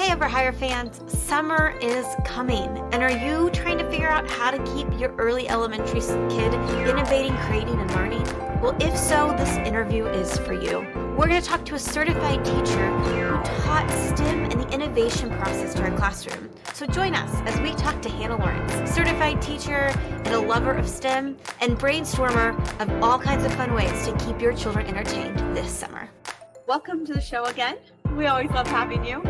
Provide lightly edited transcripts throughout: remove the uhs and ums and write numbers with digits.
Hey EverHigher fans, summer is coming, and are you trying to figure out how to keep your early elementary kid innovating, creating, and learning? Well, if so, this interview is for you. We're going to talk to a certified teacher who taught STEM and the innovation process to our classroom. So join us as we talk to Hannah Lawrence, certified teacher and a lover of STEM and brainstormer of all kinds of fun ways to keep your children entertained this summer. Welcome to the show again. We always love having you.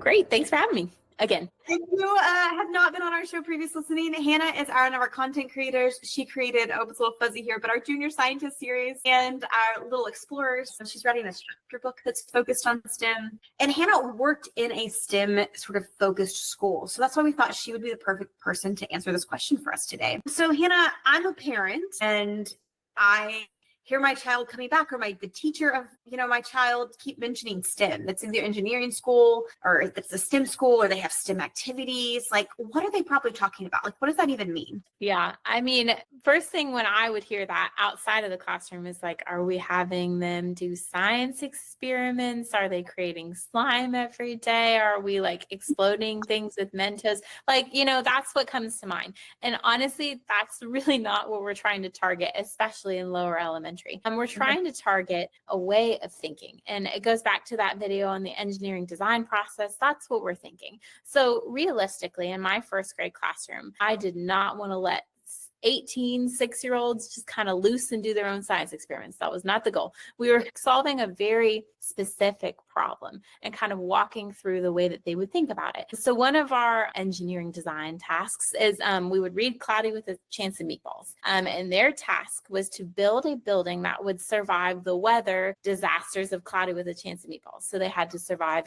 Great. Thanks for having me again. If you have not been on our show previously listening, Hannah is one of our content creators. She created, it's a little fuzzy here, but our Junior Scientist series and our Little Explorers. She's writing a chapter book that's focused on STEM. And Hannah worked in a STEM sort of focused school. So that's why we thought she would be the perfect person to answer this question for us today. So Hannah, I'm a parent and I hear my child coming back, or the teacher of my child keep mentioning STEM. That's either engineering school or it's a STEM school, or they have STEM activities. Like, what are they probably talking about? Like, what does that even mean? Yeah, I mean, first thing when I would hear that outside of the classroom is like, are we having them do science experiments? Are they creating slime every day? Are we like exploding things with Mentos? Like, that's what comes to mind. And honestly, that's really not what we're trying to target, especially in lower elementary. And we're trying to target a way of thinking. And it goes back to that video on the engineering design process. That's what we're thinking. So realistically, in my first grade classroom, I did not want to let 18 6-year-olds just kind of loose and do their own science experiments. That was not the goal. We were solving a very specific problem and kind of walking through the way that they would think about it. So one of our engineering design tasks is we would read Cloudy with a Chance of Meatballs. And their task was to build a building that would survive the weather disasters of Cloudy with a Chance of Meatballs. So they had to survive,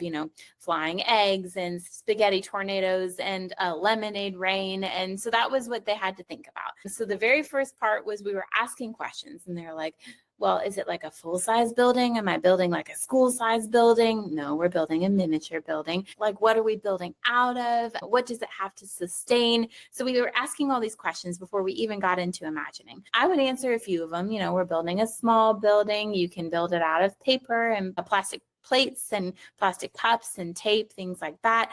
flying eggs and spaghetti tornadoes and lemonade rain. And so that was what they had to think about. So the very first part was we were asking questions, and they're like, well, is it like a full-size building? Am I building like a school-size building? No, we're building a miniature building. Like, what are we building out of? What does it have to sustain? So we were asking all these questions before we even got into imagining. I would answer a few of them. We're building a small building. You can build it out of paper and plastic plates and plastic cups and tape, things like that.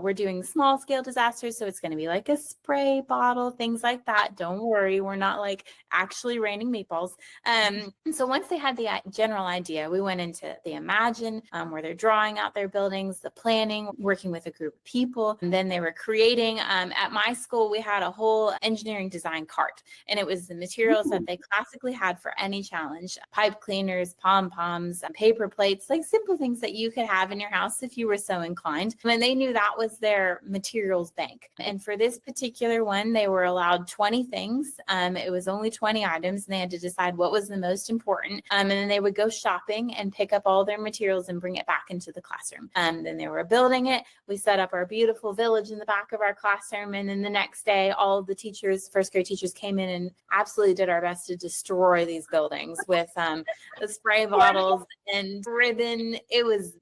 We're doing small scale disasters. So it's going to be like a spray bottle, things like that. Don't worry. We're not like actually raining meatballs. And so once they had the general idea, we went into the imagine, where they're drawing out their buildings, the planning, working with a group of people. And then they were creating, at my school, we had a whole engineering design cart, and it was the materials that they classically had for any challenge: pipe cleaners, pom-poms, paper plates, like simple things that you could have in your house if you were so inclined. And they knew that was their materials bank. And for this particular one, they were allowed 20 things. It was only 20 items, and they had to decide what was the most important. And then they would go shopping and pick up all their materials and bring it back into the classroom. Then they were building it. We set up our beautiful village in the back of our classroom. And then the next day, all of the teachers, first grade teachers, came in and absolutely did our best to destroy these buildings with the spray bottles and ribbon. It was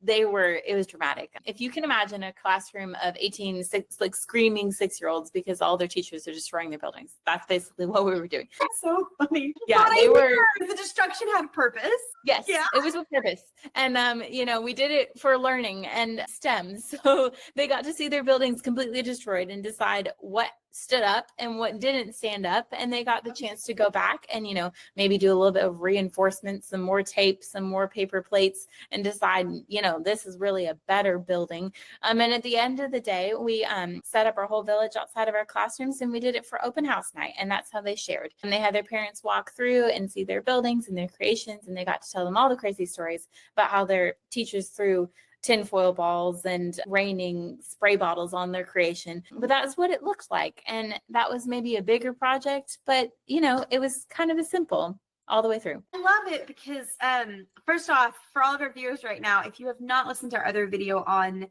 dramatic. If you can imagine a classroom of 18 screaming 6-year-olds because all their teachers are destroying their buildings, that's basically what we were doing. That's so funny. Yeah, they were. The destruction had a purpose. Yes, yeah. It was with purpose. And we did it for learning and STEM. So they got to see their buildings completely destroyed and decide what stood up and what didn't stand up. And they got the chance to go back and, maybe do a little bit of reinforcement, some more tape, some more paper plates, and decide, this is really a better building. And at the end of the day, we set up our whole village outside of our classrooms, and we did it for open house night. And that's how they shared. And they had their parents walk through and see their buildings and their creations, and they got to tell them all the crazy stories about how their teachers threw tinfoil balls and raining spray bottles on their creation. But that's what it looked like. And that was maybe a bigger project, but it was kind of a simple all the way through. I love it because first off, for all of our viewers right now, if you have not listened to our other video on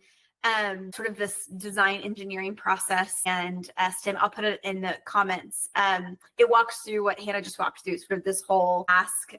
sort of this design engineering process and STEM, I'll put it in the comments. It walks through what Hannah just walked through, sort of this whole ask,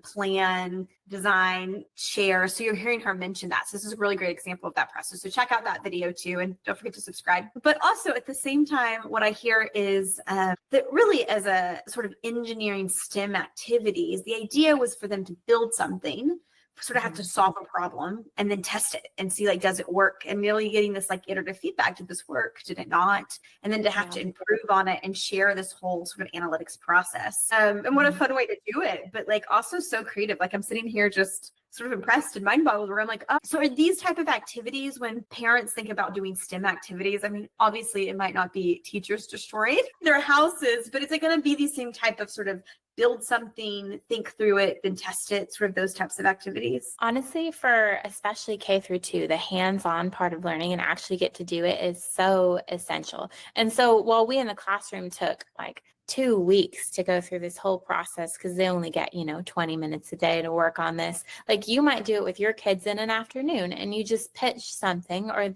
plan, design, share. So you're hearing her mention that. So this is a really great example of that process. So check out that video too, and don't forget to subscribe. But also at the same time, what I hear is that really as a sort of engineering STEM activities, the idea was for them to build something sort of have to solve a problem and then test it and see, like, does it work? And really getting this like iterative feedback. Did this work? Did it not? And then to have to improve on it and share this whole sort of analytics process. And what a fun way to do it, but like also so creative. Like I'm sitting here just sort of impressed and mind boggled where I'm like, oh, so are these type of activities when parents think about doing STEM activities? I mean, obviously it might not be teachers destroying their houses, but is it going to be the same type of sort of build something, think through it, then test it, sort of those types of activities? Honestly, for especially K through 2, the hands-on part of learning and actually get to do it is so essential. And so while we in the classroom took like 2 weeks to go through this whole process because they only get, 20 minutes a day to work on this. Like you might do it with your kids in an afternoon and you just pitch something, or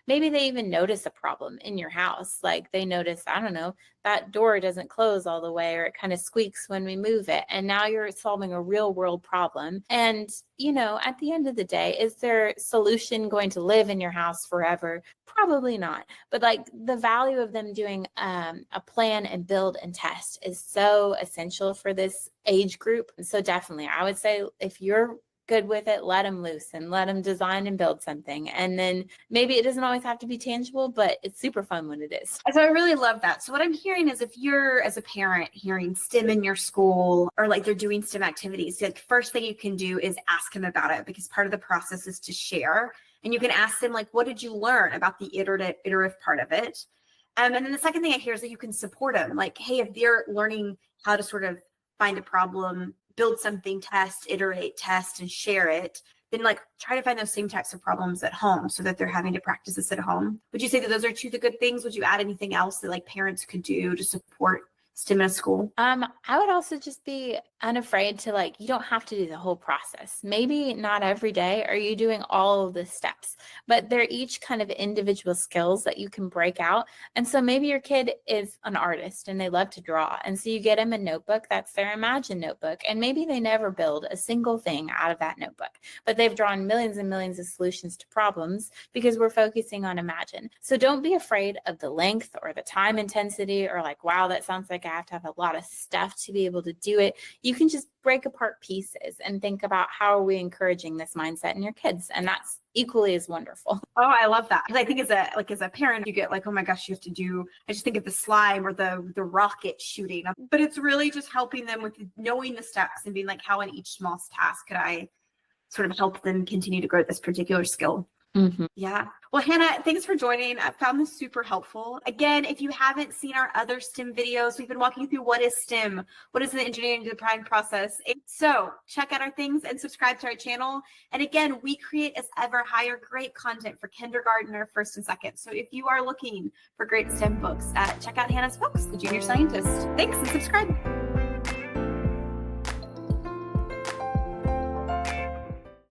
maybe they even notice a problem in your house. Like they notice, I don't know, that door doesn't close all the way, or it kind of squeaks when we move it. And now you're solving a real world problem. And, at the end of the day, is their solution going to live in your house forever? Probably not. But like the value of them doing a plan and build and test is so essential for this age group. So definitely, I would say if you're good with it, let them loose and let them design and build something. And then maybe it doesn't always have to be tangible, but it's super fun when it is. So I really love that. So what I'm hearing is if you're, as a parent, hearing STEM in your school or like they're doing STEM activities, like first thing you can do is ask them about it, because part of the process is to share. And you can ask them, like, what did you learn about the iterative part of it? And then the second thing I hear is that you can support them. Like, hey, if they're learning how to sort of find a problem, build something, test, iterate, test, and share it, then like try to find those same types of problems at home so that they're having to practice this at home. Would you say that those are two of the good things? Would you add anything else that like parents could do to support STEM in a school? I would also just be unafraid to like, you don't have to do the whole process. Maybe not every day are you doing all of the steps, but they're each kind of individual skills that you can break out. And so maybe your kid is an artist and they love to draw. And so you get them a notebook, that's their Imagine notebook. And maybe they never build a single thing out of that notebook, but they've drawn millions and millions of solutions to problems because we're focusing on Imagine. So don't be afraid of the length or the time intensity or like, wow, that sounds like I have to have a lot of stuff to be able to do it. You can just break apart pieces and think about how are we encouraging this mindset in your kids, and that's equally as wonderful. Oh, I love that. Because I think as a parent, you get like, oh my gosh, you have to do, I just think of the slime or the rocket shooting, but it's really just helping them with knowing the steps and being like, how in each small task could I sort of help them continue to grow this particular skill? Mm-hmm. Yeah. Well, Hannah, thanks for joining. I found this super helpful. Again, if you haven't seen our other STEM videos, we've been walking through what is STEM, what is the engineering design process. So check out our things and subscribe to our channel. And again, we create as EverHigher great content for kindergartner, first and second. So if you are looking for great STEM books, check out Hannah's books, The Junior Scientist. Thanks and subscribe.